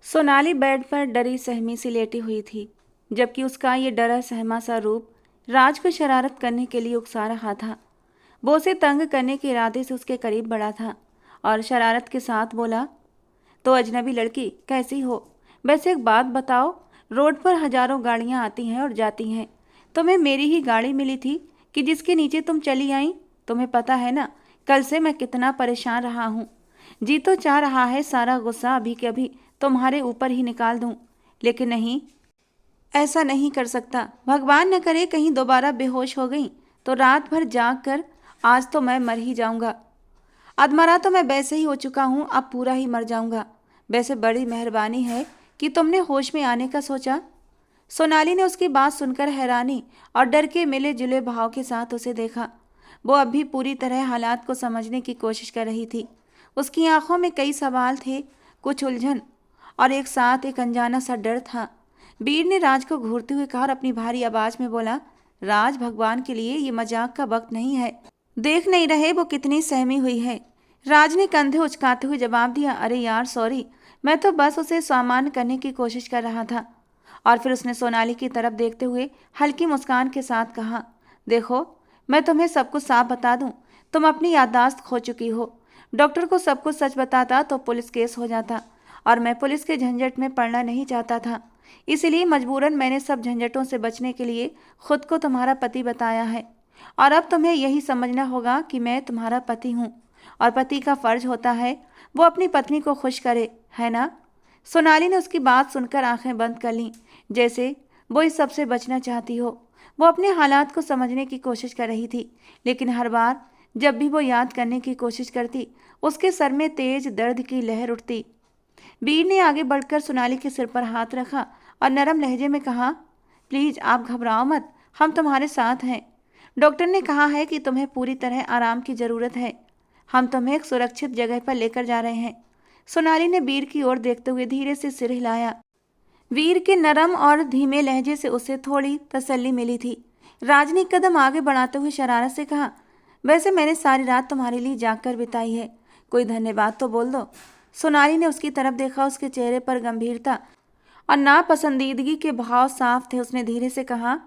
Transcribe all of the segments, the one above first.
Sonali bed पर डरी सहमी सी लेटी हुई थी, जबकि उसका ये डरा सहमा सा रूप राज को शरारत करने के लिए उकसा रहा था। वो उसे तंग करने के इरादे से उसके करीब बढ़ा था और शरारत के साथ बोला, तो अजनबी लड़की कैसी हो? वैसे एक बात बताओ, रोड पर हजारों गाड़ियां आती हैं और जाती हैं। तुम्हें मेरी ही गाड़ी मिली थी कि जिसके नीचे तुम चली आई? तुम्हें पता है ना, कल से मैं कितना परेशान रहा हूँ। जी तो चाह रहा है सारा गुस्सा अभी के अभी तुम्हारे ऊपर ही निकाल दूं, लेकिन नहीं, ऐसा नहीं कर सकता। भगवान न करे कहीं दोबारा बेहोश हो गई तो रात भर जाग कर आज तो मैं मर ही जाऊंगा। अधमरा तो मैं वैसे ही हो चुका हूँ, अब पूरा ही मर जाऊंगा। वैसे बड़ी मेहरबानी है कि तुमने होश में आने का सोचा। सोनाली ने उसकी बात सुनकर हैरानी और डर के मिले जुले भाव के साथ उसे देखा। वो अब भी पूरी तरह हालात को समझने की कोशिश कर रही थी। उसकी आंखों में कई सवाल थे, कुछ उलझन और एक साथ एक अनजाना सा डर था। वीर ने राज को घूरते हुए कहा और अपनी भारी आवाज में बोला, राज, भगवान के लिए ये मजाक का वक्त नहीं है। देख नहीं रहे वो कितनी सहमी हुई है? राज ने कंधे उचकाते हुए जवाब दिया, अरे यार सॉरी, मैं तो बस उसे सामान्य करने की कोशिश कर रहा था। और फिर उसने सोनाली की तरफ देखते हुए हल्की मुस्कान के साथ कहा, देखो, मैं तुम्हें सब कुछ साफ बता दूं, तुम अपनी याददाश्त खो चुकी हो। डॉक्टर को सब कुछ सच बताता तो पुलिस केस हो जाता और मैं पुलिस के झंझट में पड़ना नहीं चाहता था। इसलिए मजबूरन मैंने सब झंझटों से बचने के लिए खुद को तुम्हारा पति बताया है। और अब तुम्हें यही समझना होगा कि मैं तुम्हारा पति हूँ और पति का फर्ज होता है वो अपनी पत्नी को खुश करे, है ना? सोनाली ने उसकी बात सुनकर आंखें बंद कर लीं, जैसे वो इस सबसे बचना चाहती हो। वो अपने हालात को समझने की कोशिश कर रही थी, लेकिन हर बार जब भी वो याद करने की कोशिश करती, उसके सर में तेज दर्द की लहर उठती। वीर ने आगे बढ़कर सोनाली के सिर पर हाथ रखा और नरम लहजे में कहा, प्लीज आप घबराओ मत, हम तुम्हारे साथ हैं। डॉक्टर ने कहा है कि तुम्हें पूरी तरह आराम की जरूरत है। हम तुम्हें एक सुरक्षित जगह पर लेकर जा रहे हैं। सोनाली ने वीर की ओर देखते हुए धीरे से सिर हिलाया। वीर के नरम और धीमे लहजे से उसे थोड़ी तसल्ली मिली थी। राज ने कदम आगे बढ़ाते हुए शरारत से कहा, वैसे मैंने सारी रात तुम्हारे लिए जागकर बिताई है, कोई धन्यवाद तो बोल दो। सोनाली ने उसकी तरफ देखा, उसके चेहरे पर गंभीरता और नापसंदीदगी के भाव साफ थे। उसने धीरे से कहा,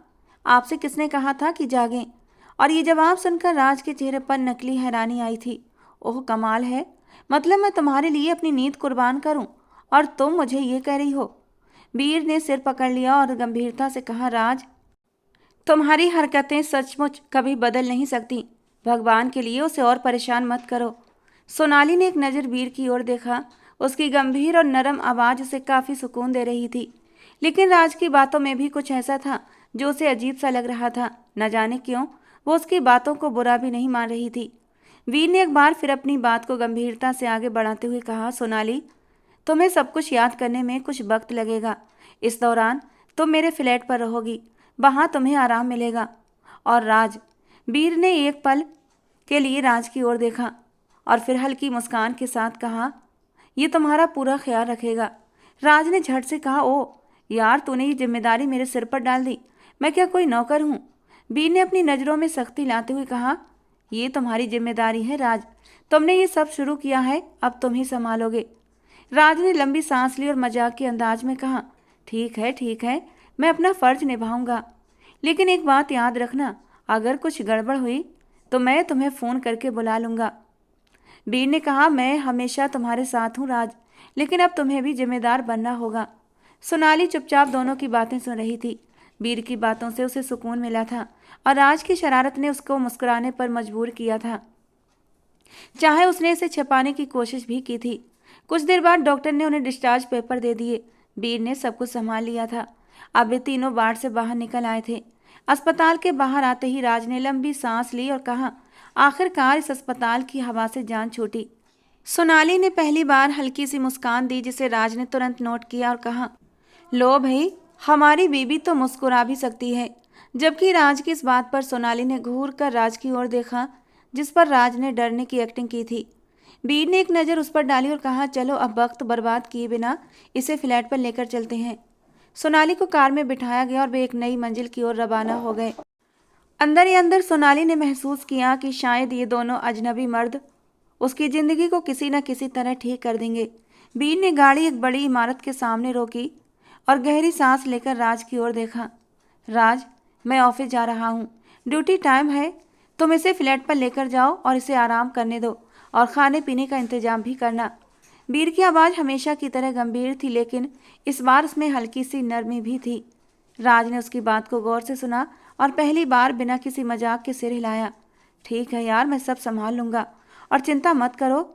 आपसे किसने कहा था कि जागें? और ये जवाब सुनकर राज के चेहरे पर नकली हैरानी आई थी। ओह कमाल है, मतलब मैं तुम्हारे लिए अपनी नींद कुर्बान करूं और तुम मुझे ये कह रही हो? वीर ने सिर पकड़ लिया और गंभीरता से कहा, राज, तुम्हारी हरकतें सचमुच कभी बदल नहीं सकती। भगवान के लिए उसे और परेशान मत करो। सोनाली ने एक नज़र वीर की ओर देखा। उसकी गंभीर और नरम आवाज़ उसे काफ़ी सुकून दे रही थी, लेकिन राज की बातों में भी कुछ ऐसा था जो उसे अजीब सा लग रहा था। न जाने क्यों वो उसकी बातों को बुरा भी नहीं मान रही थी। वीर ने एक बार फिर अपनी बात को गंभीरता से आगे बढ़ाते हुए कहा, सोनाली, तुम्हें सब कुछ याद करने में कुछ वक्त लगेगा। इस दौरान तुम मेरे फ्लैट पर रहोगी, वहाँ तुम्हें आराम मिलेगा। और राज, वीर ने एक पल के लिए राज की ओर देखा और फिर हल्की मुस्कान के साथ कहा, ये तुम्हारा पूरा ख्याल रखेगा। राज ने झट से कहा, ओ यार, तूने ये जिम्मेदारी मेरे सिर पर डाल दी, मैं क्या कोई नौकर हूँ? वीर ने अपनी नज़रों में सख्ती लाते हुए कहा, ये तुम्हारी जिम्मेदारी है राज, तुमने ये सब शुरू किया है, अब तुम ही संभालोगे। राज ने लंबी सांस ली और मजाक के अंदाज में कहा, ठीक है, मैं अपना फर्ज निभाऊंगा, लेकिन एक बात याद रखना, अगर कुछ गड़बड़ हुई तो मैं तुम्हें फ़ोन करके बुला लूँगा। वीर ने कहा, मैं हमेशा तुम्हारे साथ हूँ राज, लेकिन अब तुम्हें भी जिम्मेदार बनना होगा। सोनाली चुपचाप दोनों की बातें सुन रही थी। वीर की बातों से उसे सुकून मिला था और राज की शरारत ने उसको मुस्कुराने पर मजबूर किया था, चाहे उसने इसे छिपाने की कोशिश भी की थी। कुछ देर बाद डॉक्टर ने उन्हें डिस्चार्ज पेपर दे दिए। वीर ने सब कुछ संभाल लिया था। अब वे तीनों वार्ड से बाहर निकल आए थे। अस्पताल के बाहर आते ही राज ने लंबी सांस ली और कहा, आखिरकार इस अस्पताल की हवा से जान छूटी। सोनाली ने पहली बार हल्की सी मुस्कान दी, जिसे राज ने तुरंत नोट किया और कहा, लो भाई, हमारी बीबी तो मुस्कुरा भी सकती है। जबकि राज की इस बात पर सोनाली ने घूर कर राज की ओर देखा, जिस पर राज ने डरने की एक्टिंग की थी। वीर ने एक नज़र उस पर डाली और कहा, चलो अब वक्त बर्बाद किए बिना इसे फ्लैट पर लेकर चलते हैं। सोनाली को कार में बिठाया गया और वे एक नई मंजिल की ओर रवाना हो गए। अंदर ही अंदर सोनाली ने महसूस किया कि शायद ये दोनों अजनबी मर्द उसकी ज़िंदगी को किसी न किसी तरह ठीक कर देंगे। बीर ने गाड़ी एक बड़ी इमारत के सामने रोकी और गहरी सांस लेकर राज की ओर देखा। राज, मैं ऑफिस जा रहा हूँ, ड्यूटी टाइम है। तुम इसे फ्लैट पर लेकर जाओ और इसे आराम करने दो और खाने पीने का इंतजाम भी करना। बीर की आवाज़ हमेशा की तरह गंभीर थी, लेकिन इस बार उसमें हल्की सी नरमी भी थी। राज ने उसकी बात को गौर से सुना और पहली बार बिना किसी मजाक के सिर हिलाया। ठीक है यार, मैं सब संभाल लूँगा और चिंता मत करो।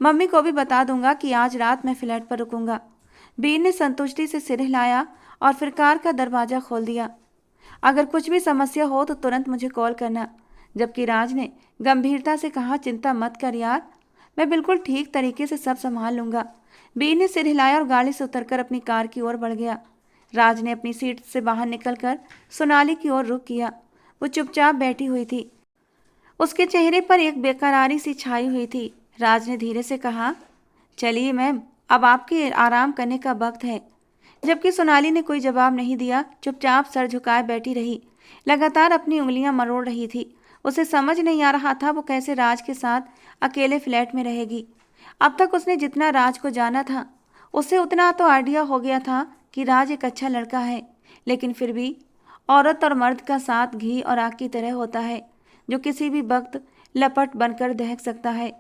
मम्मी को भी बता दूंगा कि आज रात मैं फ्लैट पर रुकूंगा। बीर ने संतुष्टि से सिर हिलाया और फिर कार का दरवाज़ा खोल दिया। अगर कुछ भी समस्या हो तो तुरंत मुझे कॉल करना। जबकि राज ने गंभीरता से कहा, चिंता मत कर यार, मैं बिल्कुल ठीक तरीके से सब संभाल लूँगा। बीर ने सिर हिलाया और गाड़ी से उतरकर अपनी कार की ओर बढ़ गया। राज ने अपनी सीट से बाहर निकलकर सोनाली की ओर रुख किया। वो चुपचाप बैठी हुई थी, उसके चेहरे पर एक बेकरारी सी छाई हुई थी। राज ने धीरे से कहा, चलिए मैम, अब आपके आराम करने का वक्त है। जबकि सोनाली ने कोई जवाब नहीं दिया, चुपचाप सर झुकाए बैठी रही, लगातार अपनी उंगलियां मरोड़ रही थी। उसे समझ नहीं आ रहा था वो कैसे राज के साथ अकेले फ्लैट में रहेगी। अब तक उसने जितना राज को जाना था उससे उतना तो आइडिया हो गया था कि राज एक अच्छा लड़का है, लेकिन फिर भी औरत और मर्द का साथ घी और आग की तरह होता है, जो किसी भी वक्त लपट बनकर दहक सकता है।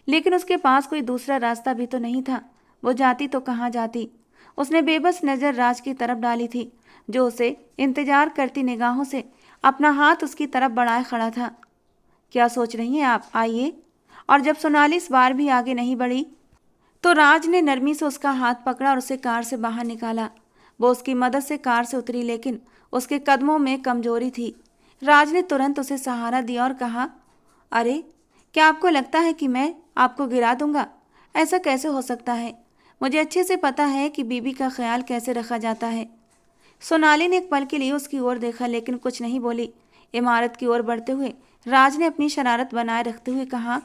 लेकिन उसके पास कोई दूसरा रास्ता भी तो नहीं था। वो जाती तो कहाँ जाती। उसने बेबस नज़र राज की तरफ डाली थी, जो उसे इंतजार करती निगाहों से अपना हाथ उसकी तरफ बढ़ाए खड़ा था। क्या सोच रही हैं आप, आइए। और जब सोनाली इस बार भी आगे नहीं बढ़ी तो राज ने नरमी से उसका हाथ पकड़ा और उसे कार से बाहर निकाला। वो उसकी मदद से कार से उतरी, लेकिन उसके कदमों में कमजोरी थी। राज ने तुरंत उसे सहारा दिया और कहा, अरे क्या आपको लगता है कि मैं आपको गिरा दूंगा? ऐसा कैसे हो सकता है? मुझे अच्छे से पता है कि बीबी का ख्याल कैसे रखा जाता है। सोनाली ने एक पल के लिए उसकी ओर देखा, लेकिन कुछ नहीं बोली। इमारत की ओर बढ़ते हुए राज ने अपनी शरारत बनाए रखते हुए कहा,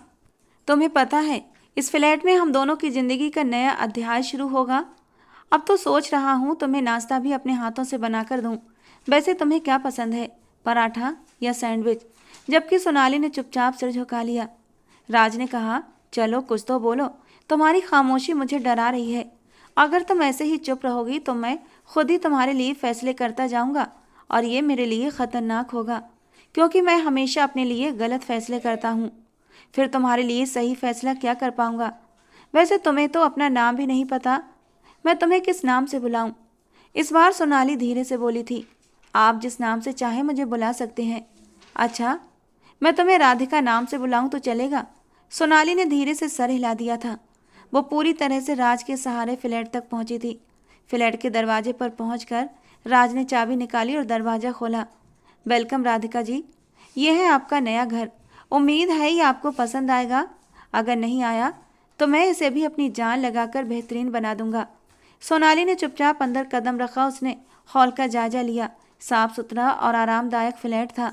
तुम्हें पता है इस फ्लैट में हम दोनों की जिंदगी का नया अध्याय शुरू होगा। अब तो सोच रहा हूँ तुम्हें नाश्ता भी अपने हाथों से बनाकर दूँ। वैसे तुम्हें क्या पसंद है, पराठा या सैंडविच? जबकि सोनाली ने चुपचाप सिर झुका लिया। राज ने कहा, चलो कुछ तो बोलो, तुम्हारी खामोशी मुझे डरा रही है। अगर तुम ऐसे ही चुप रहोगी तो मैं खुद ही तुम्हारे लिए फैसले करता जाऊंगा और ये मेरे लिए खतरनाक होगा, क्योंकि मैं हमेशा अपने लिए गलत फैसले करता हूँ। फिर तुम्हारे लिए सही फैसला क्या कर पाऊंगा? वैसे तुम्हें तो अपना नाम भी नहीं पता, मैं तुम्हें किस नाम से बुलाऊं? इस बार सोनाली धीरे से बोली थी, आप जिस नाम से चाहे मुझे बुला सकते हैं। अच्छा, मैं तुम्हें राधिका नाम से बुलाऊं तो चलेगा? सोनाली ने धीरे से सर हिला दिया था। वो पूरी तरह से राज के सहारे फ्लैट तक पहुंची थी। फ्लैट के दरवाजे पर पहुंचकर राज ने चाबी निकाली और दरवाज़ा खोला। वेलकम राधिका जी, ये है आपका नया घर। उम्मीद है ये आपको पसंद आएगा। अगर नहीं आया तो मैं इसे भी अपनी जान लगाकर बेहतरीन बना दूंगा। सोनाली ने चुपचाप अंदर कदम रखा। उसने हॉल का जायजा लिया। साफ सुथरा और आरामदायक फ्लैट था।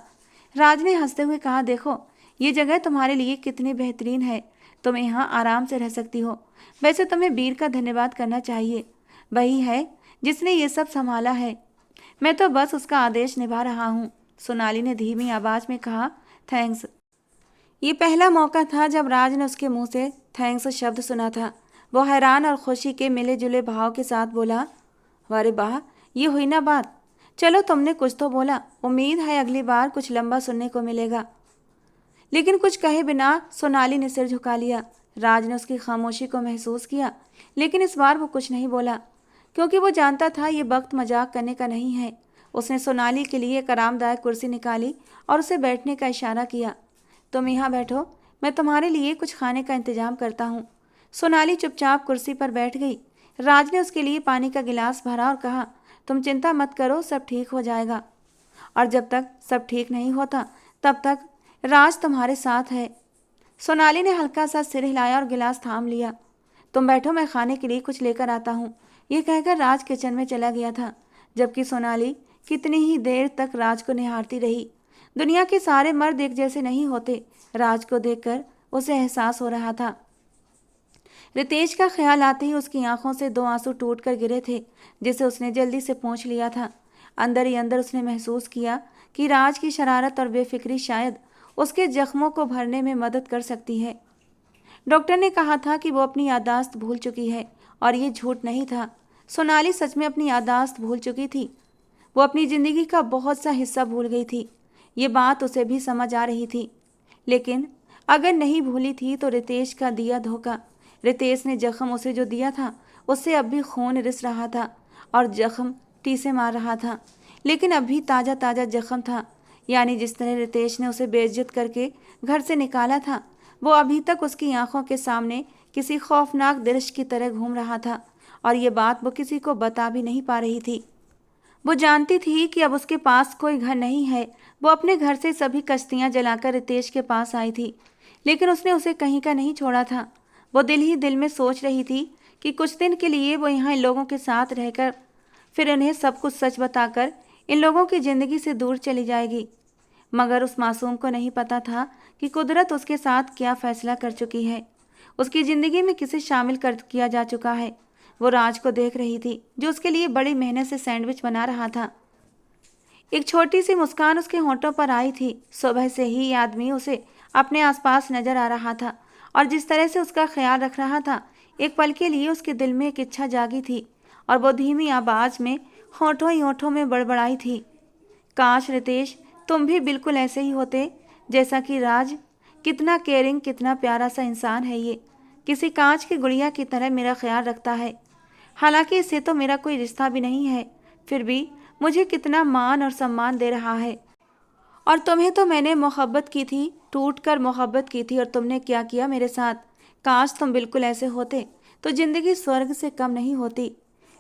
राज ने हंसते हुए कहा, देखो ये जगह तुम्हारे लिए कितनी बेहतरीन है। तुम यहाँ आराम से रह सकती हो। वैसे तुम्हें बीर का धन्यवाद करना चाहिए, वही है जिसने ये सब संभाला है। मैं तो बस उसका आदेश निभा रहा हूँ। सोनाली ने धीमी आवाज़ में कहा, थैंक्स। ये पहला मौका था जब राज ने उसके मुंह से थैंक्स शब्द सुना था। वो हैरान और खुशी के मिले जुले भाव के साथ बोला, अरे वाह, ये हुई ना बात। चलो तुमने कुछ तो बोला, उम्मीद है अगली बार कुछ लंबा सुनने को मिलेगा। लेकिन कुछ कहे बिना सोनाली ने सिर झुका लिया। राज ने उसकी खामोशी को महसूस किया, लेकिन इस बार वो कुछ नहीं बोला, क्योंकि वो जानता था ये वक्त मजाक करने का नहीं है। उसने सोनाली के लिए एक आरामदायक कुर्सी निकाली और उसे बैठने का इशारा किया। तुम यहाँ बैठो, मैं तुम्हारे लिए कुछ खाने का इंतजाम करता हूँ। सोनाली चुपचाप कुर्सी पर बैठ गई। राज ने उसके लिए पानी का गिलास भरा और कहा, तुम चिंता मत करो, सब ठीक हो जाएगा। और जब तक सब ठीक नहीं होता तब तक राज तुम्हारे साथ है। सोनाली ने हल्का सा सिर हिलाया और गिलास थाम लिया। तुम बैठो, मैं खाने के लिए कुछ लेकर आता हूँ। ये कहकर राज किचन में चला गया था, जबकि सोनाली कितनी ही देर तक राज को निहारती रही। दुनिया के सारे मर्द एक जैसे नहीं होते। राज को देखकर उसे एहसास हो रहा था। रितेश का ख्याल आते ही उसकी आंखों से 2 आंसू टूट कर गिरे थे, जिसे उसने जल्दी से पोंछ लिया था। अंदर ही अंदर उसने महसूस किया कि राज की शरारत और बेफिक्री शायद उसके जख्मों को भरने में मदद कर सकती है। डॉक्टर ने कहा था कि वो अपनी याददाश्त भूल चुकी है और ये झूठ नहीं था। सोनाली सच में अपनी याददाश्त भूल चुकी थी। वो अपनी जिंदगी का बहुत सा हिस्सा भूल गई थी। ये बात उसे भी समझ आ रही थी। लेकिन अगर नहीं भूली थी तो रितेश का दिया धोखा। रितेश ने जख्म उसे जो दिया था उससे अब भी खून रिस रहा था और जख्म टीसे मार रहा था। लेकिन अभी ताज़ा ताज़ा जख्म था। यानी जिस तरह रितेश ने उसे बेइज्जत करके घर से निकाला था, वो अभी तक उसकी आंखों के सामने किसी खौफनाक दृश्य की तरह घूम रहा था। और ये बात वो किसी को बता भी नहीं पा रही थी। वो जानती थी कि अब उसके पास कोई घर नहीं है। वो अपने घर से सभी कश्तियां जलाकर रितेश के पास आई थी, लेकिन उसने उसे कहीं का नहीं छोड़ा था। वो दिल ही दिल में सोच रही थी कि कुछ दिन के लिए वो यहाँ इन लोगों के साथ रहकर फिर उन्हें सब कुछ सच बताकर इन लोगों की ज़िंदगी से दूर चली जाएगी। मगर उस मासूम को नहीं पता था कि कुदरत उसके साथ क्या फैसला कर चुकी है। उसकी ज़िंदगी में किसे शामिल कर किया जा चुका है। वो राज को देख रही थी, जो उसके लिए बड़ी मेहनत से सैंडविच बना रहा था। एक छोटी सी मुस्कान उसके होंठों पर आई थी। सुबह से ही ये आदमी उसे अपने आसपास नजर आ रहा था और जिस तरह से उसका ख्याल रख रहा था, एक पल के लिए उसके दिल में एक इच्छा जागी थी और वो धीमी आवाज में होंठों ही होंठों में बड़बड़ाई थी, काश रितेश तुम भी बिल्कुल ऐसे ही होते जैसा कि राज। कितना केयरिंग, कितना प्यारा सा इंसान है ये। किसी कांच की गुड़िया की तरह मेरा ख्याल रखता है। हालांकि इससे तो मेरा कोई रिश्ता भी नहीं है, फिर भी मुझे कितना मान और सम्मान दे रहा है। और तुम्हें तो मैंने मोहब्बत की थी, टूट कर मोहब्बत की थी, और तुमने क्या किया मेरे साथ। काश तुम बिल्कुल ऐसे होते तो जिंदगी स्वर्ग से कम नहीं होती।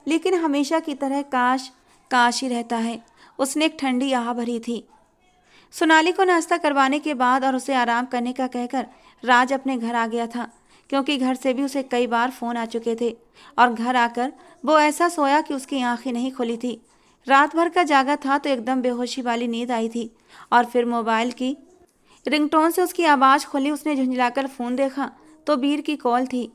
लेकिन हमेशा की तरह काश काश ही रहता है। उसने एक ठंडी आह भरी थी। सोनाली को नाश्ता करवाने के बाद और उसे आराम करने का कहकर राज अपने घर आ गया था, क्योंकि घर से भी उसे कई बार फ़ोन आ चुके थे। और घर आकर वो ऐसा सोया कि उसकी आंखें नहीं खुली थी। रात भर का जागा था तो एकदम बेहोशी वाली नींद आई थी। और फिर मोबाइल की रिंगटोन से उसकी आवाज़ खुली। उसने झुंझलाकर फ़ोन देखा तो बीर की कॉल थी।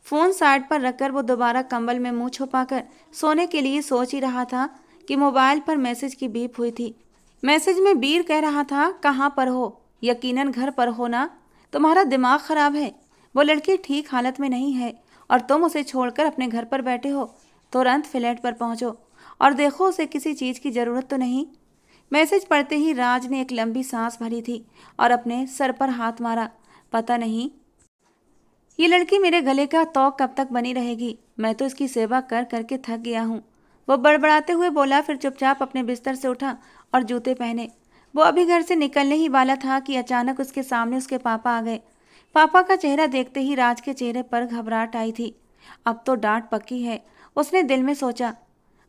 फ़ोन साइड पर रखकर वो दोबारा कंबल में मुंह छुपाकर सोने के लिए सोच ही रहा था कि मोबाइल पर मैसेज की बीप हुई थी। मैसेज में बीर कह रहा था, कहाँ पर हो? यकीनन घर पर हो ना? तुम्हारा दिमाग खराब है। वो लड़की ठीक हालत में नहीं है और तुम उसे छोड़कर अपने घर पर बैठे हो। तुरंत फ्लैट पर पहुंचो और देखो उसे किसी चीज़ की ज़रूरत तो नहीं। मैसेज पढ़ते ही राज ने एक लंबी सांस भरी थी और अपने सर पर हाथ मारा। पता नहीं ये लड़की मेरे गले का तौक कब तक बनी रहेगी। मैं तो इसकी सेवा कर करके थक गया हूँ। वो बड़बड़ाते हुए बोला, फिर चुपचाप अपने बिस्तर से उठा और जूते पहने। वो अभी घर से निकलने ही वाला था कि अचानक उसके सामने उसके पापा आ गए। पापा का चेहरा देखते ही राज के चेहरे पर घबराहट आई थी। अब तो डांट पक्की है, उसने दिल में सोचा।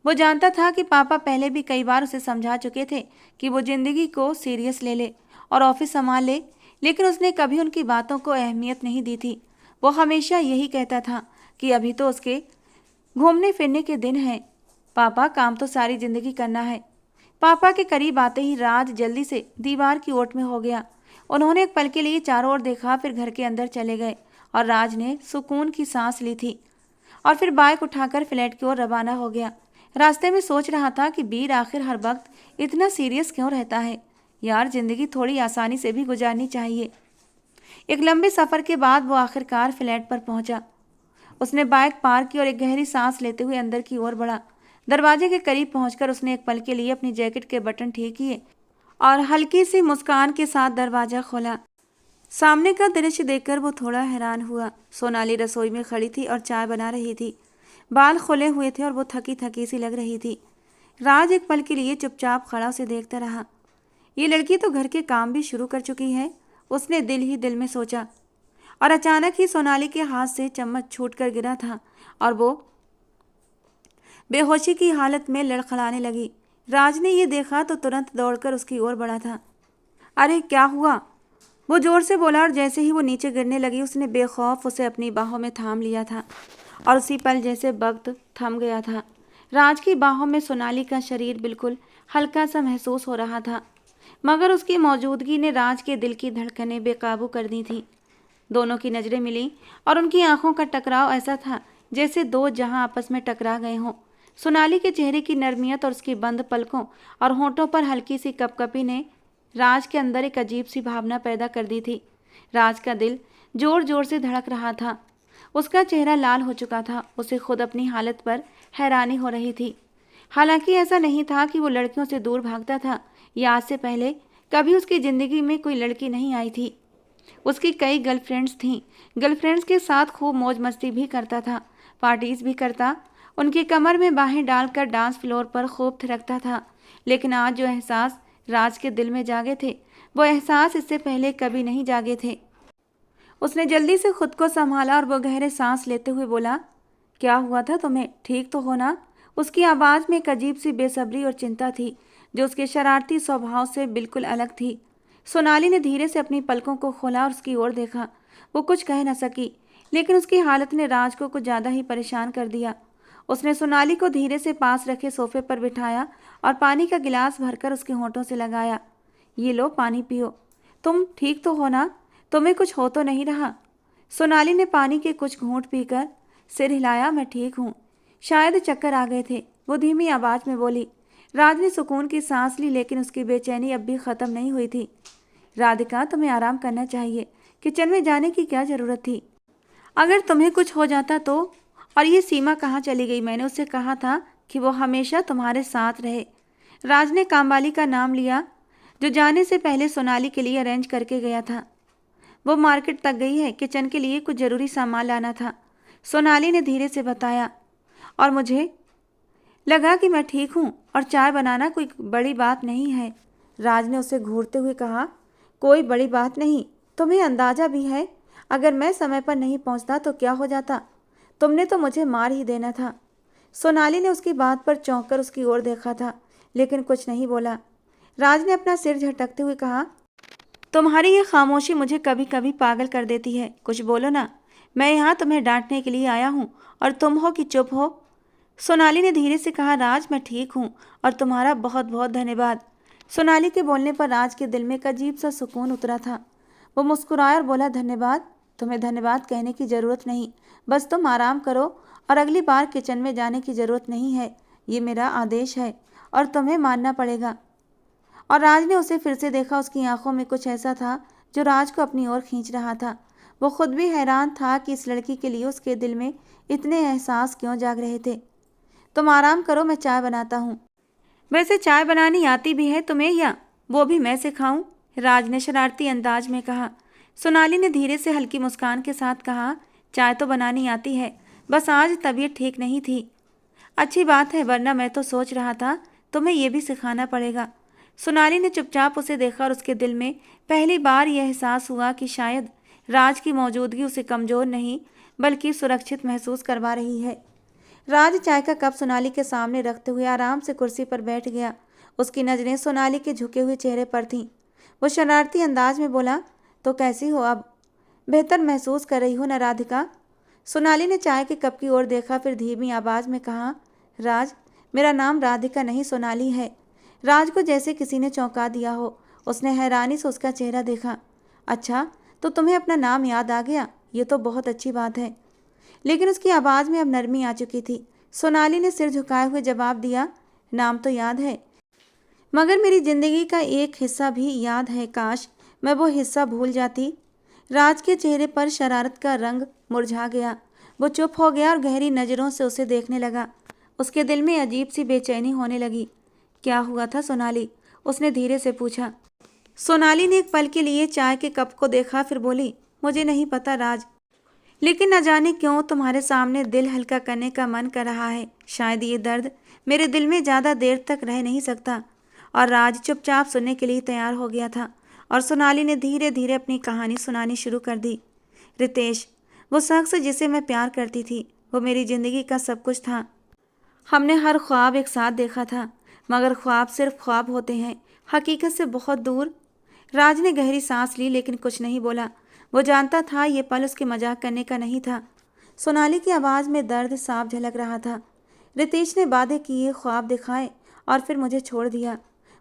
वो जानता था कि पापा पहले भी कई बार उसे समझा चुके थे कि वो जिंदगी को सीरियस ले ले और ऑफिस संभाल ले, लेकिन उसने कभी उनकी बातों को अहमियत नहीं दी थी। वो हमेशा यही कहता था कि अभी तो उसके घूमने फिरने के दिन हैं। पापा, काम तो सारी जिंदगी करना है। पापा के करीब आते ही राज जल्दी से दीवार की ओट में हो गया। उन्होंने एक पल के लिए चारों ओर देखा, फिर घर के अंदर चले गए और राज ने सुकून की सांस ली थी और फिर बाइक उठाकर फ्लैट की ओर रवाना हो गया। रास्ते में सोच रहा था कि बीर आखिर हर वक्त इतना सीरियस क्यों रहता है। यार, जिंदगी थोड़ी आसानी से भी गुजारनी चाहिए। एक लंबे सफर के बाद वो आखिरकार फ्लैट पर पहुंचा। उसने बाइक पार्क की और एक गहरी सांस लेते हुए अंदर की ओर बढ़ा। दरवाजे के करीब पहुंचकर उसने एक पल के लिए अपनी जैकेट के बटन ठीक किए और हल्की सी मुस्कान के साथ दरवाजा खोला। सामने का दृश्य देखकर वो थोड़ा हैरान हुआ। सोनाली रसोई में खड़ी थी और चाय बना रही थी। बाल खुले हुए थे और वो थकी थकी सी लग रही थी। राज एक पल के लिए चुपचाप खड़ा उसे देखता रहा। ये लड़की तो घर के काम भी शुरू कर चुकी है, उसने दिल ही दिल में सोचा। और अचानक ही सोनाली के हाथ से चम्मच छूटकर गिरा था और वो बेहोशी की हालत में लड़खड़ाने लगी। राज ने ये देखा तो तुरंत दौड़कर उसकी ओर बढ़ा था। अरे क्या हुआ? वो जोर से बोला और जैसे ही वो नीचे गिरने लगी उसने बेखौफ उसे अपनी बाहों में थाम लिया था और उसी पल जैसे वक्त थम गया था। राज की बाहों में सोनाली का शरीर बिल्कुल हल्का सा महसूस हो रहा था, मगर उसकी मौजूदगी ने राज के दिल की धड़कनें बेकाबू कर दी थी। दोनों की नज़रें मिली और उनकी आंखों का टकराव ऐसा था जैसे दो जहां आपस में टकरा गए हों। सोनाली के चेहरे की नरमियत और उसकी बंद पलकों और होंठों पर हल्की सी कपकपी ने राज के अंदर एक अजीब सी भावना पैदा कर दी थी। राज का दिल जोर जोर से धड़क रहा था। उसका चेहरा लाल हो चुका था। उसे खुद अपनी हालत पर हैरानी हो रही थी। हालांकि ऐसा नहीं था कि वो लड़कियों से दूर भागता था, या आज से पहले कभी उसकी ज़िंदगी में कोई लड़की नहीं आई थी। उसकी कई गर्लफ्रेंड्स थीं। गर्लफ्रेंड्स के साथ खूब मौज मस्ती भी करता था, पार्टीज भी करता, उनकी कमर में बाहें डालकर डांस फ्लोर पर खूब थिरकता था। लेकिन आज जो एहसास राज के दिल में जागे थे, वो एहसास इससे पहले कभी नहीं जागे थे। उसने जल्दी से खुद को संभाला और वो गहरे सांस लेते हुए बोला, क्या हुआ था तुम्हें? ठीक तो हो ना? उसकी आवाज़ में एक अजीब सी बेसब्री और चिंता थी, जो उसके शरारती स्वभाव से बिल्कुल अलग थी। सोनाली ने धीरे से अपनी पलकों को खोला और उसकी ओर देखा। वो कुछ कह न सकी, लेकिन उसकी हालत ने राज को कुछ ज़्यादा ही परेशान कर दिया। उसने सोनाली को धीरे से पास रखे सोफे पर बिठाया और पानी का गिलास भरकर उसके होंठों से लगाया। ये लो, पानी पियो। तुम ठीक तो हो ना? तुम्हें कुछ हो तो नहीं रहा? सोनाली ने पानी के कुछ घूंट पीकर सिर हिलाया। मैं ठीक हूँ, शायद चक्कर आ गए थे, वो धीमी आवाज में बोली। राज ने सुकून की सांस ली, लेकिन उसकी बेचैनी अब भी खत्म नहीं हुई थी। राधिका, तुम्हें आराम करना चाहिए। किचन में जाने की क्या जरूरत थी? अगर तुम्हें कुछ हो जाता तो? और ये सीमा कहाँ चली गई? मैंने उससे कहा था कि वो हमेशा तुम्हारे साथ रहे। राज ने कामवाली का नाम लिया, जो जाने से पहले सोनाली के लिए अरेंज करके गया था। वो मार्केट तक गई है, किचन के लिए कुछ ज़रूरी सामान लाना था, सोनाली ने धीरे से बताया। और मुझे लगा कि मैं ठीक हूँ और चाय बनाना कोई बड़ी बात नहीं है। राज ने उसे घूरते हुए कहा, कोई बड़ी बात नहीं? तुम्हें अंदाज़ा भी है, अगर मैं समय पर नहीं पहुँचता तो क्या हो जाता? तुमने तो मुझे मार ही देना था। सोनाली ने उसकी बात पर चौंक कर उसकी ओर देखा था, लेकिन कुछ नहीं बोला। राज ने अपना सिर झटकते हुए कहा, तुम्हारी ये खामोशी मुझे कभी कभी पागल कर देती है। कुछ बोलो ना, मैं यहाँ तुम्हें डांटने के लिए आया हूँ और तुम हो कि चुप हो? सोनाली ने धीरे से कहा, राज मैं ठीक हूँ और तुम्हारा बहुत बहुत धन्यवाद। सोनाली के बोलने पर राज के दिल में एक अजीब सा सुकून उतरा था। वो मुस्कुराया और बोला, धन्यवाद? तुम्हें धन्यवाद कहने की ज़रूरत नहीं, बस तुम आराम करो और अगली बार किचन में जाने की ज़रूरत नहीं है। ये मेरा आदेश है और तुम्हें मानना पड़ेगा। और राज ने उसे फिर से देखा। उसकी आंखों में कुछ ऐसा था जो राज को अपनी ओर खींच रहा था। वो खुद भी हैरान था कि इस लड़की के लिए उसके दिल में इतने एहसास क्यों जाग रहे थे। तुम आराम करो, मैं चाय बनाता हूँ। वैसे चाय बनानी आती भी है तुम्हें, या वो भी मैं सिखाऊं? राज ने शरारती अंदाज में कहा। सोनाली ने धीरे से हल्की मुस्कान के साथ कहा, चाय तो बनानी आती है, बस आज तबीयत ठीक नहीं थी। अच्छी बात है, वरना मैं तो सोच रहा था तुम्हें ये भी सिखाना पड़ेगा। सोनाली ने चुपचाप उसे देखा और उसके दिल में पहली बार यह एहसास हुआ कि शायद राज की मौजूदगी उसे कमज़ोर नहीं बल्कि सुरक्षित महसूस करवा रही है। राज चाय का कप सोनाली के सामने रखते हुए आराम से कुर्सी पर बैठ गया। उसकी नज़रें सोनाली के झुके हुए चेहरे पर थीं। वो शरारती अंदाज में बोला, तो कैसी हो अब? बेहतर महसूस कर रही हो ना राधिका? सोनाली ने चाय के कप की ओर देखा, फिर धीमी आवाज़ में कहा, राज मेरा नाम राधिका नहीं सोनाली है। राज को जैसे किसी ने चौंका दिया हो। उसने हैरानी से उसका चेहरा देखा। अच्छा, तो तुम्हें अपना नाम याद आ गया, ये तो बहुत अच्छी बात है। लेकिन उसकी आवाज़ में अब नरमी आ चुकी थी। सोनाली ने सिर झुकाए हुए जवाब दिया, नाम तो याद है, मगर मेरी ज़िंदगी का एक हिस्सा भी याद है। काश मैं वो हिस्सा भूल जाती। राज के चेहरे पर शरारत का रंग मुरझा गया। वो चुप हो गया और गहरी नज़रों से उसे देखने लगा। उसके दिल में अजीब सी बेचैनी होने लगी। क्या हुआ था सोनाली? उसने धीरे से पूछा। सोनाली ने एक पल के लिए चाय के कप को देखा, फिर बोली, मुझे नहीं पता राज, लेकिन न जाने क्यों तुम्हारे सामने दिल हल्का करने का मन कर रहा है। शायद ये दर्द मेरे दिल में ज़्यादा देर तक रह नहीं सकता। और राज चुपचाप सुनने के लिए तैयार हो गया था और सोनाली ने धीरे धीरे अपनी कहानी सुनानी शुरू कर दी। रितेश, वो शख्स जिसे मैं प्यार करती थी, वो मेरी ज़िंदगी का सब कुछ था। हमने हर ख्वाब एक साथ देखा था, मगर ख्वाब सिर्फ ख्वाब होते हैं, हकीकत से बहुत दूर। राज ने गहरी सांस ली, लेकिन कुछ नहीं बोला। वो जानता था ये पल उसके मजाक करने का नहीं था। सोनाली की आवाज़ में दर्द साफ झलक रहा था। रितेश ने वादे किए, ख्वाब दिखाए और फिर मुझे छोड़ दिया।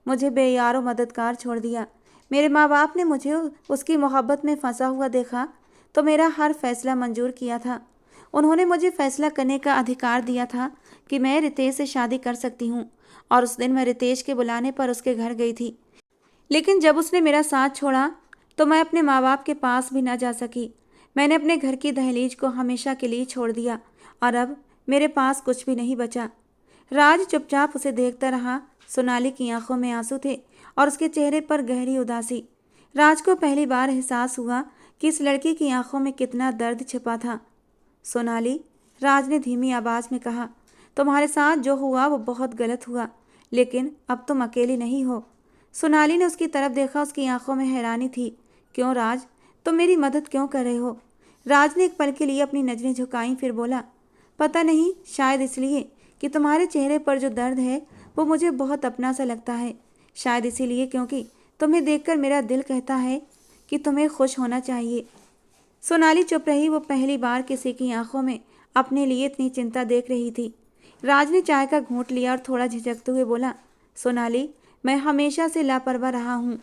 मुझे बेयारो मददगार छोड़ दिया। मेरे माँ बाप ने मुझे उसकी मोहब्बत में फंसा हुआ देखा तो मेरा हर फैसला मंजूर किया था। उन्होंने मुझे फैसला करने का अधिकार दिया था कि मैं रितेश से शादी कर सकती हूँ। और उस दिन मैं रितेश के बुलाने पर उसके घर गई थी, लेकिन जब उसने मेरा साथ छोड़ा तो मैं अपने माँ बाप के पास भी न जा सकी। मैंने अपने घर की दहलीज को हमेशा के लिए छोड़ दिया और अब मेरे पास कुछ भी नहीं बचा। राज चुपचाप उसे देखता रहा। सोनाली की आंखों में आंसू थे और उसके चेहरे पर गहरी उदासी। राज को पहली बार एहसास हुआ कि इस लड़की की आंखों में कितना दर्द छिपा था। सोनाली, राज ने धीमी आवाज में कहा, तुम्हारे साथ जो हुआ वो बहुत गलत हुआ, लेकिन अब तुम अकेली नहीं हो। सोनाली ने उसकी तरफ देखा। उसकी आंखों में हैरानी थी। क्यों राज, तुम मेरी मदद क्यों कर रहे हो? राज ने एक पल के लिए अपनी नजरें झुकाईं, फिर बोला, पता नहीं, शायद इसलिए कि तुम्हारे चेहरे पर जो दर्द है वो मुझे बहुत अपना सा लगता है। शायद इसीलिए क्योंकि तुम्हें देखकर मेरा दिल कहता है कि तुम्हें खुश होना चाहिए। सोनाली चुप रही। वो पहली बार किसी की आंखों में अपने लिए इतनी चिंता देख रही थी। राज ने चाय का घूंट लिया और थोड़ा झिझकते हुए बोला, सोनाली, मैं हमेशा से लापरवाह रहा हूँ,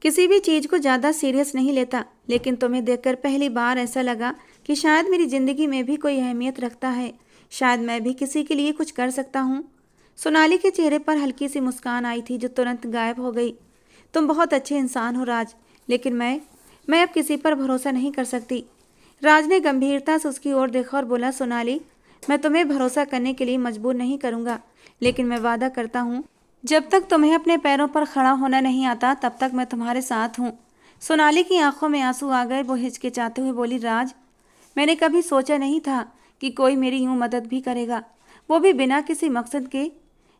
किसी भी चीज़ को ज़्यादा सीरियस नहीं लेता, लेकिन तुम्हें देखकर पहली बार ऐसा लगा कि शायद मेरी ज़िंदगी में भी कोई अहमियत रखता है। शायद मैं भी किसी के लिए कुछ कर सकता हूँ। सोनाली के चेहरे पर हल्की सी मुस्कान आई थी जो तुरंत गायब हो गई। तुम बहुत अच्छे इंसान हो राज, लेकिन मैं अब किसी पर भरोसा नहीं कर सकती। राज ने गंभीरता से उसकी ओर देखा और बोला, सोनाली, मैं तुम्हें भरोसा करने के लिए मजबूर नहीं करूँगा, लेकिन मैं वादा करता हूँ जब तक तुम्हें अपने पैरों पर खड़ा होना नहीं आता तब तक मैं तुम्हारे साथ हूँ। सोनाली की आंखों में आंसू आ गए। वो हिचकिचाते हुए बोली, राज, मैंने कभी सोचा नहीं था कि कोई मेरी यूं मदद भी करेगा, वो भी बिना किसी मकसद के।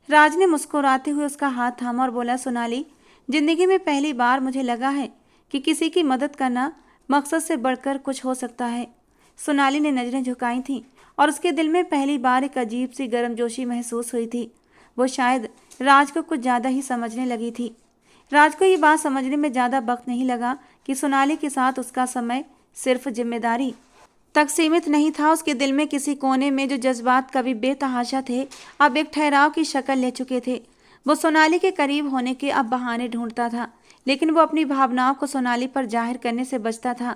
राज ने मुस्कुराते हुए उसका हाथ थामा और बोला, सोनाली, जिंदगी में पहली बार मुझे लगा है कि किसी की मदद करना मकसद से बढ़कर कुछ हो सकता है। सोनाली ने नजरें झुकाई थीं और उसके दिल में पहली बार एक अजीब सी गर्मजोशी महसूस हुई थी। वो शायद राज को कुछ ज़्यादा ही समझने लगी थी। राज को ये बात समझने में ज़्यादा वक्त नहीं लगा कि सोनाली के साथ उसका समय सिर्फ जिम्मेदारी तक सीमित नहीं था। उसके दिल में किसी कोने में जो जज्बात कभी बेतहाशा थे अब एक ठहराव की शक्ल ले चुके थे। वो सोनाली के करीब होने के अब बहाने ढूंढता था, लेकिन वो अपनी भावनाओं को सोनाली पर जाहिर करने से बचता था।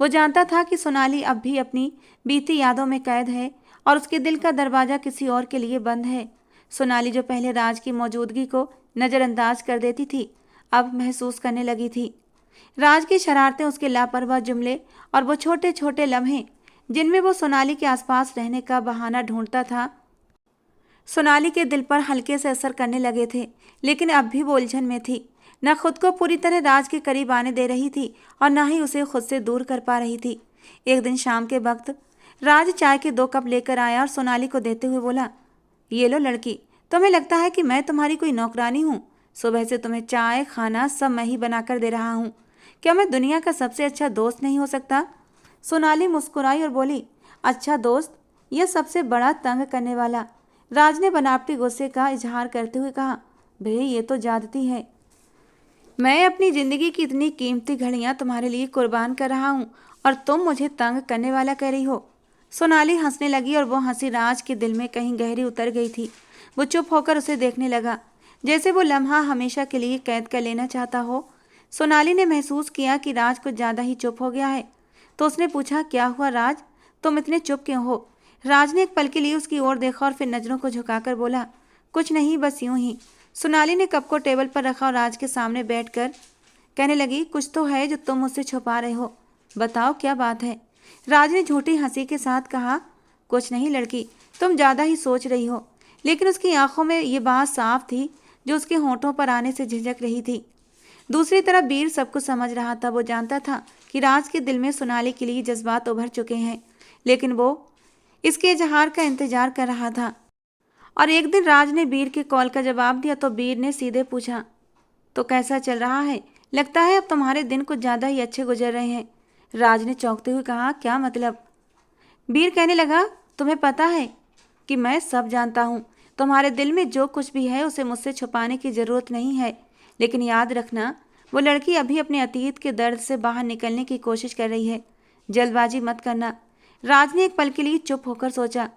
वो जानता था कि सोनाली अब भी अपनी बीती यादों में कैद है और उसके दिल का दरवाज़ा किसी और के लिए बंद है। सोनाली जो पहले राज की मौजूदगी को नज़रअंदाज कर देती थी अब महसूस करने लगी थी। राज की शरारतें, उसके लापरवाह जुमले और वो छोटे छोटे लम्हे जिनमें वो सोनाली के आसपास रहने का बहाना ढूंढता था, सोनाली के दिल पर हल्के से असर करने लगे थे। लेकिन अब भी वो उलझन में थी, न खुद को पूरी तरह राज के करीब आने दे रही थी और न ही उसे खुद से दूर कर पा रही थी। एक दिन शाम के वक्त राज चाय के 2 कप लेकर आया और सोनाली को देते हुए बोला, ये लो लड़की, तुम्हें लगता है कि मैं तुम्हारी कोई नौकरानी हूँ? सुबह से तुम्हें चाय खाना सब मैं ही बनाकर दे रहा हूँ। क्या मैं दुनिया का सबसे अच्छा दोस्त नहीं हो सकता? सोनाली मुस्कुराई और बोली, अच्छा दोस्त, यह सबसे बड़ा तंग करने वाला। राज ने बनावटी गुस्से का इजहार करते हुए कहा, भाई ये तो ज्यादती है। मैं अपनी जिंदगी की इतनी कीमती घड़ियां तुम्हारे लिए कुर्बान कर रहा हूँ और तुम मुझे तंग करने वाला कह रही हो। सोनाली हंसने लगी और वो हंसी राज के दिल में कहीं गहरी उतर गई थी। वो चुप होकर उसे देखने लगा, जैसे वो लम्हा हमेशा के लिए कैद कर लेना चाहता हो। सोनाली ने महसूस किया कि राज कुछ ज़्यादा ही चुप हो गया है, तो उसने पूछा, क्या हुआ राज, तुम इतने चुप क्यों हो? राज ने एक पल के लिए उसकी ओर देखा और फिर नज़रों को झुकाकर बोला, कुछ नहीं, बस यूं ही। सोनाली ने कप को टेबल पर रखा और राज के सामने बैठकर कहने लगी, कुछ तो है जो तुम मुझसे छुपा रहे हो, बताओ क्या बात है? राज ने झूठी हंसी के साथ कहा, कुछ नहीं लड़की, तुम ज़्यादा ही सोच रही हो। लेकिन उसकी आंखों में ये बात साफ थी जो उसके होंठों पर आने से झिझक रही थी। दूसरी तरफ वीर सब कुछ समझ रहा था। वो जानता था कि राज के दिल में सोनाली के लिए जज्बात उभर चुके हैं, लेकिन वो इसके इजहार का इंतजार कर रहा था। और एक दिन राज ने वीर के कॉल का जवाब दिया तो वीर ने सीधे पूछा, तो कैसा चल रहा है? लगता है अब तुम्हारे दिन कुछ ज़्यादा ही अच्छे गुजर रहे हैं। राज ने चौंकते हुए कहा, क्या मतलब? वीर कहने लगा, तुम्हें पता है कि मैं सब जानता हूँ। तुम्हारे दिल में जो कुछ भी है उसे मुझसे छुपाने की ज़रूरत नहीं है, लेकिन याद रखना, वो लड़की अभी अपने अतीत के दर्द से बाहर निकलने की कोशिश कर रही है। जल्दबाजी मत करना। राज ने एक पल के लिए चुप होकर सोचा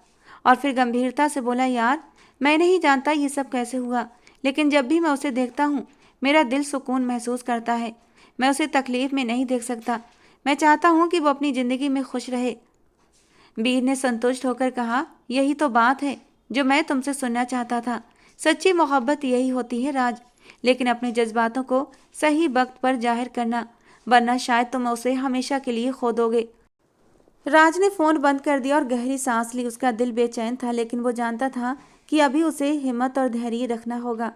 और फिर गंभीरता से बोला, यार, मैं नहीं जानता ये सब कैसे हुआ, लेकिन जब भी मैं उसे देखता हूँ मेरा दिल सुकून महसूस करता है। मैं उसे तकलीफ में नहीं देख सकता। मैं चाहता हूँ कि वो अपनी ज़िंदगी में खुश रहे। वीर ने संतुष्ट होकर कहा, यही तो बात है जो मैं तुमसे सुनना चाहता था। सच्ची मोहब्बत यही होती है राज, लेकिन अपने जज्बातों को सही वक्त पर जाहिर करना, वरना शायद तुम उसे हमेशा के लिए खो दोगे। राज ने फोन बंद कर दिया और गहरी सांस ली। उसका दिल बेचैन था, लेकिन वो जानता था कि अभी उसे हिम्मत और धैर्य रखना होगा।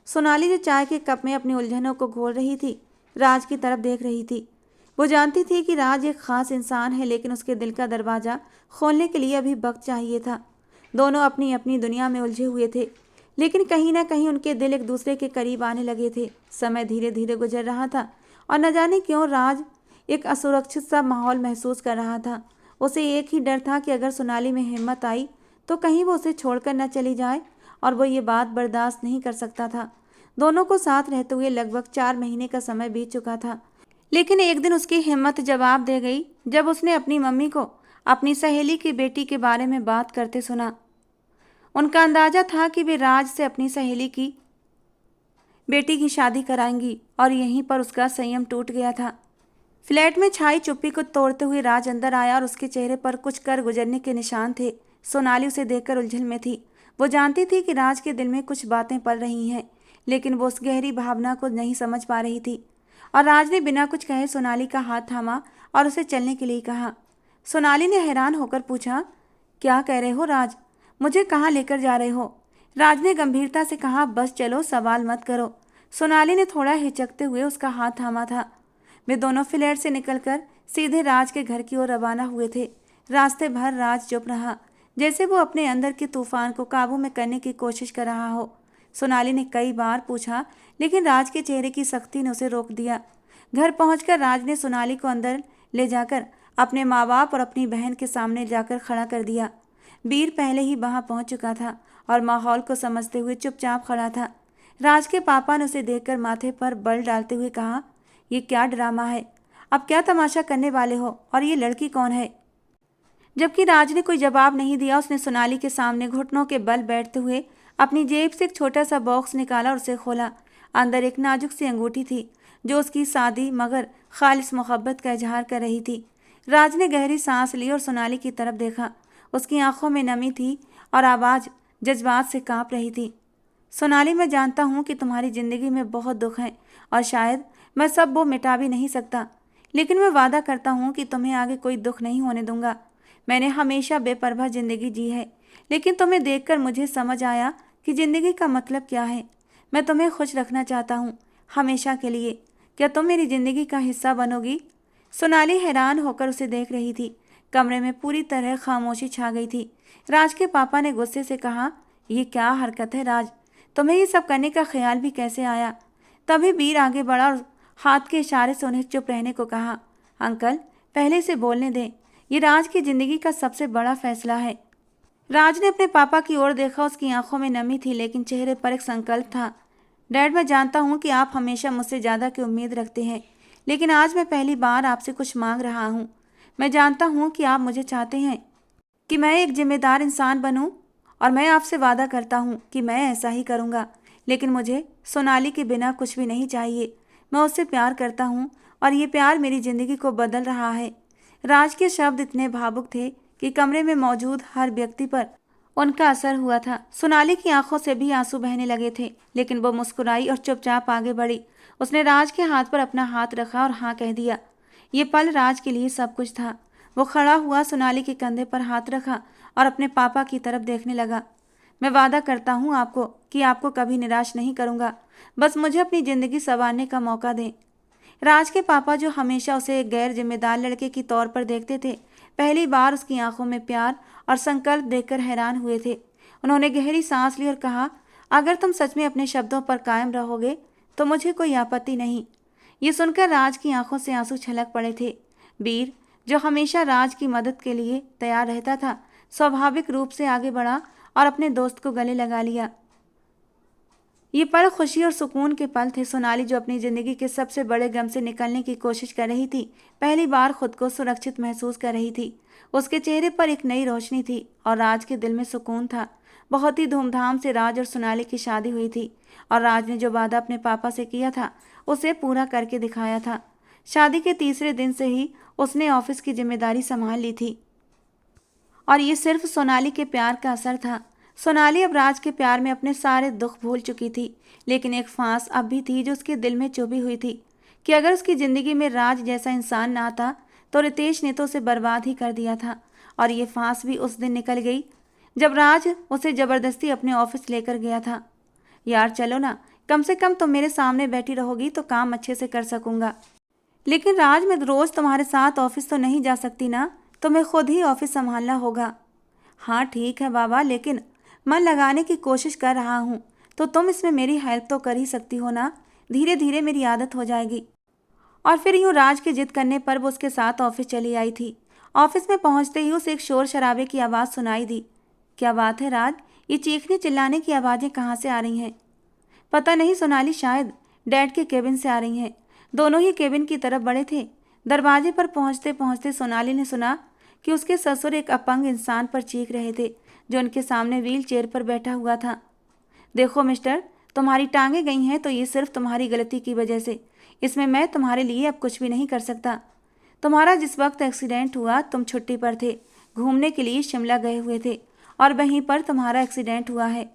सोनाली जो चाय के कप में अपनी उलझनों को घोल रही थी, राज की तरफ देख रही थी। वो जानती थी कि राज एक खास इंसान है, लेकिन उसके दिल का दरवाजा खोलने के लिए अभी वक्त चाहिए था। दोनों अपनी अपनी दुनिया में उलझे हुए थे, लेकिन कहीं ना कहीं उनके दिल एक दूसरे के करीब आने लगे थे। समय धीरे धीरे गुजर रहा था और न जाने क्यों राज एक असुरक्षित सा माहौल महसूस कर रहा था। उसे एक ही डर था कि अगर सोनाली में हिम्मत आई तो कहीं वो उसे छोड़कर न चली जाए, और वो ये बात बर्दाश्त नहीं कर सकता था। दोनों को साथ रहते हुए लगभग 4 महीने का समय बीत चुका था, लेकिन एक दिन उसकी हिम्मत जवाब दे गई जब उसने अपनी मम्मी को अपनी सहेली की बेटी के बारे में बात करते सुना। उनका अंदाजा था कि वे राज से अपनी सहेली की बेटी की शादी कराएंगी, और यहीं पर उसका संयम टूट गया था। फ्लैट में छाई चुप्पी को तोड़ते हुए राज अंदर आया और उसके चेहरे पर कुछ कर गुजरने के निशान थे। सोनाली उसे देखकर उलझन में थी। वो जानती थी कि राज के दिल में कुछ बातें पल रही हैं, लेकिन वो उस गहरी भावना को नहीं समझ पा रही थी। और राज ने बिना कुछ कहे सोनाली का हाथ थामा और उसे चलने के लिए कहा। सोनाली ने हैरान होकर पूछा, क्या कह रहे हो राज? मुझे कहाँ लेकर जा रहे हो? राज ने गंभीरता से कहा, बस चलो, सवाल मत करो। सोनाली ने थोड़ा हिचकते हुए उसका हाथ थामा था। वे दोनों फ्लैट से निकलकर सीधे राज के घर की ओर रवाना हुए थे। रास्ते भर राज चुप रहा, जैसे वो अपने अंदर के तूफान को काबू में करने की कोशिश कर रहा हो। सोनाली ने कई बार पूछा, लेकिन राज के चेहरे की सख्ती ने उसे रोक दिया। घर पहुंचकर राज ने सोनाली को अंदर ले जाकर अपने माँ बाप और अपनी बहन के सामने जाकर खड़ा कर दिया। बीर पहले ही वहां पहुंच चुका था और माहौल को समझते हुए चुपचाप खड़ा था। राज के पापा ने उसे देखकर माथे पर बल डालते हुए कहा, ये क्या ड्रामा है? अब क्या तमाशा करने वाले हो? और ये लड़की कौन है? जबकि राज ने कोई जवाब नहीं दिया, उसने सोनाली के सामने घुटनों के बल बैठते हुए अपनी जेब से एक छोटा सा बॉक्स निकाला और उसे खोला। अंदर एक नाजुक सी अंगूठी थी जो उसकी सादी मगर खालिस मोहब्बत का इजहार कर रही थी। राज ने गहरी सांस ली और सोनाली की तरफ देखा। उसकी आंखों में नमी थी और आवाज़ जज्बात से कांप रही थी। सोनाली, मैं जानता हूँ कि तुम्हारी ज़िंदगी में बहुत दुख हैं और शायद मैं सब वो मिटा भी नहीं सकता, लेकिन मैं वादा करता हूँ कि तुम्हें आगे कोई दुख नहीं होने दूंगा। मैंने हमेशा बेपरवाह ज़िंदगी जी है, लेकिन तुम्हें देखकर मुझे समझ आया कि ज़िंदगी का मतलब क्या है। मैं तुम्हें खुश रखना चाहता हूँ, हमेशा के लिए। क्या तुम मेरी ज़िंदगी का हिस्सा बनोगी? सोनाली हैरान होकर उसे देख रही थी। कमरे में पूरी तरह खामोशी छा गई थी। राज के पापा ने गुस्से से कहा, ये क्या हरकत है राज? तुम्हें ये सब करने का ख्याल भी कैसे आया? तभी बीर आगे बढ़ा और हाथ के इशारे से उन्हें चुप रहने को कहा। अंकल, पहले से बोलने दें, ये राज की ज़िंदगी का सबसे बड़ा फैसला है। राज ने अपने पापा की ओर देखा। उसकी आंखों में नमी थी, लेकिन चेहरे पर एक संकल्प था। डैड, मैं जानता हूँ कि आप हमेशा मुझसे ज़्यादा की उम्मीद रखते हैं, लेकिन आज मैं पहली बार आपसे कुछ मांग रहा हूँ। मैं जानता हूँ कि आप मुझे चाहते हैं कि मैं एक जिम्मेदार इंसान बनूं, और मैं आपसे वादा करता हूँ कि मैं ऐसा ही करूँगा। लेकिन मुझे सोनाली के बिना कुछ भी नहीं चाहिए। मैं उससे प्यार करता हूँ और ये प्यार मेरी ज़िंदगी को बदल रहा है। राज के शब्द इतने भावुक थे कि कमरे में मौजूद हर व्यक्ति पर उनका असर हुआ था। सोनाली की आंखों से भी आंसू बहने लगे थे, लेकिन वो मुस्कुराई और चुपचाप आगे बढ़ी। उसने राज के हाथ पर अपना हाथ रखा और हाँ कह दिया। ये पल राज के लिए सब कुछ था। वो खड़ा हुआ, सोनाली के कंधे पर हाथ रखा और अपने पापा की तरफ देखने लगा। मैं वादा करता हूँ आपको कि आपको कभी निराश नहीं करूँगा। बस मुझे अपनी ज़िंदगी संवारने का मौका दें। राज के पापा, जो हमेशा उसे एक गैर जिम्मेदार लड़के की तौर पर देखते थे, पहली बार उसकी आंखों में प्यार और संकल्प देखकर हैरान हुए थे। उन्होंने गहरी सांस ली और कहा, अगर तुम सच में अपने शब्दों पर कायम रहोगे तो मुझे कोई आपत्ति नहीं। ये सुनकर राज की आंखों से आंसू छलक पड़े थे। बीर, जो हमेशा राज की मदद के लिए तैयार रहता था, स्वाभाविक रूप से आगे बढ़ा और अपने दोस्त को गले लगा लिया। ये पल खुशी और सुकून के पल थे। सोनाली, जो अपनी ज़िंदगी के सबसे बड़े गम से निकलने की कोशिश कर रही थी, पहली बार खुद को सुरक्षित महसूस कर रही थी। उसके चेहरे पर एक नई रोशनी थी और राज के दिल में सुकून था। बहुत ही धूमधाम से राज और सोनाली की शादी हुई थी और राज ने जो वादा अपने पापा से किया था उसे पूरा करके दिखाया था। शादी के तीसरे दिन से ही उसने ऑफिस की जिम्मेदारी संभाल ली थी और ये सिर्फ सोनाली के प्यार का असर था। सोनाली अब राज के प्यार में अपने सारे दुख भूल चुकी थी, लेकिन एक फांस अब भी थी जो उसके दिल में चुभी हुई थी कि अगर उसकी ज़िंदगी में राज जैसा इंसान ना आता तो रितेश ने तो उसे बर्बाद ही कर दिया था। और ये फांस भी उस दिन निकल गई जब राज उसे ज़बरदस्ती अपने ऑफिस लेकर गया था। यार चलो ना, कम से कम तुम मेरे सामने बैठी रहोगी तो काम अच्छे से कर सकूंगा। लेकिन राज, मैं रोज़ तुम्हारे साथ ऑफिस तो नहीं जा सकती ना, तुम्हें खुद ही ऑफिस संभालना होगा। हाँ ठीक है बाबा, लेकिन मन लगाने की कोशिश कर रहा हूँ, तो तुम इसमें मेरी हेल्प तो कर ही सकती हो ना। धीरे धीरे मेरी आदत हो जाएगी। और फिर यूँ राज के जिद करने पर वो उसके साथ ऑफिस चली आई थी। ऑफिस में पहुंचते ही उसे एक शोर शराबे की आवाज़ सुनाई दी। क्या बात है राज, ये चीखने चिल्लाने की आवाज़ें कहाँ से आ रही हैं? पता नहीं सोनाली, शायद डैड के केबिन से आ रही हैं। दोनों ही केबिन की तरफ बढ़े थे। दरवाजे पर पहुंचते पहुंचते सोनाली ने सुना कि उसके ससुर एक अपंग इंसान पर चीख रहे थे, जो उनके सामने व्हील चेयर पर बैठा हुआ था। देखो मिस्टर, तुम्हारी टांगें गई हैं तो ये सिर्फ तुम्हारी गलती की वजह से। इसमें मैं तुम्हारे लिए अब कुछ भी नहीं कर सकता। तुम्हारा जिस वक्त एक्सीडेंट हुआ तुम छुट्टी पर थे, घूमने के लिए शिमला गए हुए थे, और वहीं पर तुम्हारा एक्सीडेंट हुआ है।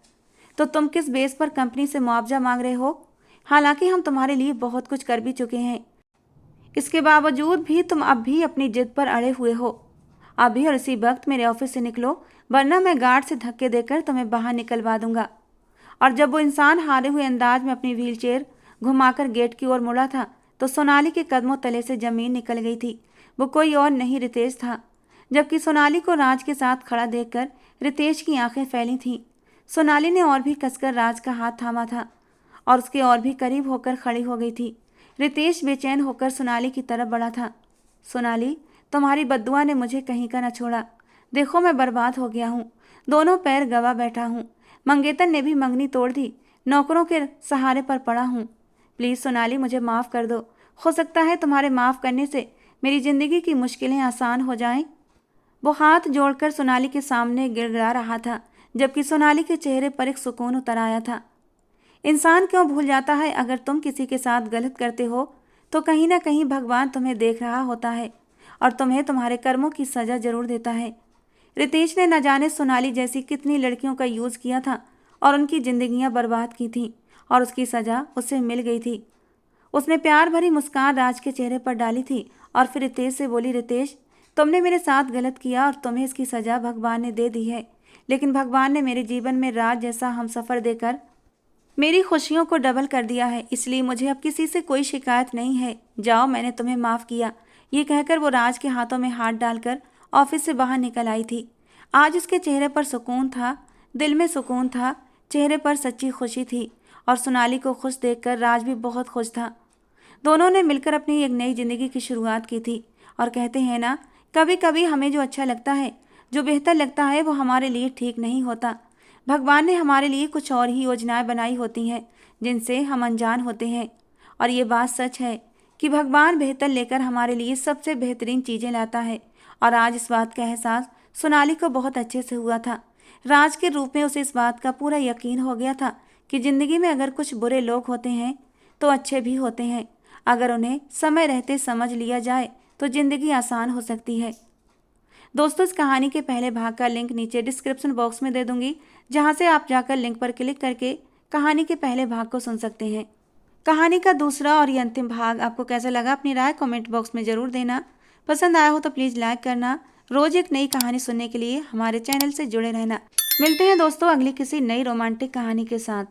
तो तुम किस बेस पर कंपनी से मुआवजा मांग रहे हो? हालांकि हम तुम्हारे लिए बहुत कुछ कर भी चुके हैं, इसके बावजूद भी तुम अब भी अपनी जिद पर अड़े हुए हो। अभी और इसी वक्त मेरे ऑफिस से निकलो, वरना मैं गार्ड से धक्के देकर तुम्हें बाहर निकलवा दूंगा। और जब वो इंसान हारे हुए अंदाज में अपनी व्हीलचेयर घुमाकर गेट की ओर मुड़ा था, तो सोनाली के कदमों तले से जमीन निकल गई थी। वो कोई और नहीं, रितेश था। जबकि सोनाली को राज के साथ खड़ा देखकर रितेश की आंखें फैली थीं। सोनाली ने और भी कसकर राज का हाथ थामा था और उसके और भी करीब होकर खड़ी हो गई थी। रितेश बेचैन होकर सोनाली की तरफ बढ़ा था। सोनाली, तुम्हारी बद्दुआ ने मुझे कहीं का न छोड़ा। देखो मैं बर्बाद हो गया हूँ, दोनों पैर गवा बैठा हूँ। मंगेतर ने भी मंगनी तोड़ दी, नौकरों के सहारे पर पड़ा हूँ। प्लीज़ सोनाली, मुझे माफ़ कर दो। हो सकता है तुम्हारे माफ़ करने से मेरी ज़िंदगी की मुश्किलें आसान हो जाएं। वो हाथ जोड़कर सोनाली के सामने गिड़गिड़ा रहा था, जबकि सोनाली के चेहरे पर एक सुकून उतर आया था। इंसान क्यों भूल जाता है, अगर तुम किसी के साथ गलत करते हो तो कहीं ना कहीं भगवान तुम्हें देख रहा होता है और तुम्हें तुम्हारे कर्मों की सज़ा जरूर देता है। रितेश ने न जाने सोनाली जैसी कितनी लड़कियों का यूज़ किया था और उनकी ज़िंदगियां बर्बाद की थीं, और उसकी सज़ा उसे मिल गई थी। उसने प्यार भरी मुस्कान राज के चेहरे पर डाली थी और फिर रितेश से बोली, रितेश, तुमने मेरे साथ गलत किया और तुम्हें इसकी सज़ा भगवान ने दे दी है, लेकिन भगवान ने मेरे जीवन में राज जैसा हमसफ़र देकर मेरी खुशियों को डबल कर दिया है, इसलिए मुझे अब किसी से कोई शिकायत नहीं है। जाओ, मैंने तुम्हें माफ़ किया। ये कहकर वो राज के हाथों में हाथ डालकर ऑफिस से बाहर निकल आई थी। आज उसके चेहरे पर सुकून था, दिल में सुकून था, चेहरे पर सच्ची खुशी थी, और सोनाली को खुश देखकर राज भी बहुत खुश था। दोनों ने मिलकर अपनी एक नई जिंदगी की शुरुआत की थी। और कहते हैं ना, कभी कभी हमें जो अच्छा लगता है, जो बेहतर लगता है, वो हमारे लिए ठीक नहीं होता। भगवान ने हमारे लिए कुछ और ही योजनाएं बनाई होती हैं जिनसे हम अनजान होते हैं। और ये बात सच है कि भगवान बेहतर लेकर हमारे लिए सबसे बेहतरीन चीज़ें लाता है। और आज इस बात का एहसास सोनाली को बहुत अच्छे से हुआ था। राज के रूप में उसे इस बात का पूरा यकीन हो गया था कि ज़िंदगी में अगर कुछ बुरे लोग होते हैं तो अच्छे भी होते हैं। अगर उन्हें समय रहते समझ लिया जाए तो ज़िंदगी आसान हो सकती है। दोस्तों, इस कहानी के पहले भाग का लिंक नीचे डिस्क्रिप्शन बॉक्स में दे दूंगी, जहां से आप जाकर लिंक पर क्लिक करके कहानी के पहले भाग को सुन सकते हैं। कहानी का दूसरा और ये अंतिम भाग आपको कैसा लगा, अपनी राय कमेंट बॉक्स में ज़रूर देना। पसंद आया हो तो प्लीज़ लाइक करना। रोज़ एक नई कहानी सुनने के लिए हमारे चैनल से जुड़े रहना। मिलते हैं दोस्तों अगली किसी नई रोमांटिक कहानी के साथ।